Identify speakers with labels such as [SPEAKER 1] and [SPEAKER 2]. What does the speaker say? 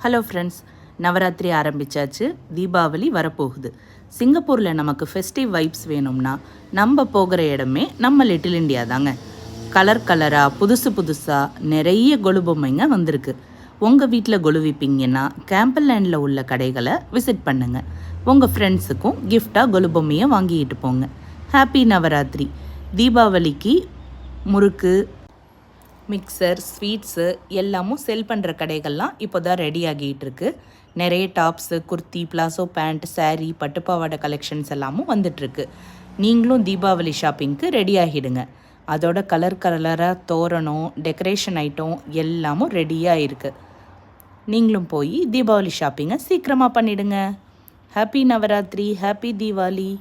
[SPEAKER 1] Hello friends, Navaratri ஆரம்பித்தாச்சு. தீபாவளி வரப்போகுது. சிங்கப்பூரில் நமக்கு ஃபெஸ்டிவ் வைப்ஸ் வேணும்னா நம்ம போகிற இடமே நம்ம லிட்டில் இண்டியா தாங்க. கலர் கலராக புதுசாக நிறைய கொலு பொம்மைங்க வந்திருக்கு. உங்கள் வீட்டில் கொலுவிப்பீங்கன்னா கேம்பல் லேண்டில் உள்ள கடைகளை விசிட் பண்ணுங்கள். உங்கள் ஃப்ரெண்ட்ஸுக்கும் கிஃப்டாக கொலு பொம்மையை வாங்கிட்டு போங்க. ஹாப்பி நவராத்திரி. தீபாவளிக்கு முறுக்கு, மிக்சர், ஸ்வீட்ஸு எல்லாமும் செல் பண்ணுற கடைகள்லாம் இப்போ தான் ரெடி ஆகிட்டு இருக்கு. நிறைய tops, kurti, palazzo pant, saree, பட்டுப்பாவாடை கலெக்ஷன்ஸ் எல்லாமும் வந்துட்டுருக்கு. நீங்களும் தீபாவளி ஷாப்பிங்க்கு ரெடி ஆகிடுங்க. அதோட கலர் கலராக தோரணம், டெக்கரேஷன் ஐட்டம் எல்லாமும் ரெடியாக இருக்குது. நீங்களும் போய் தீபாவளி ஷாப்பிங்கை சீக்கிரமாக பண்ணிவிடுங்க. Happy Navaratri, happy Deepavali.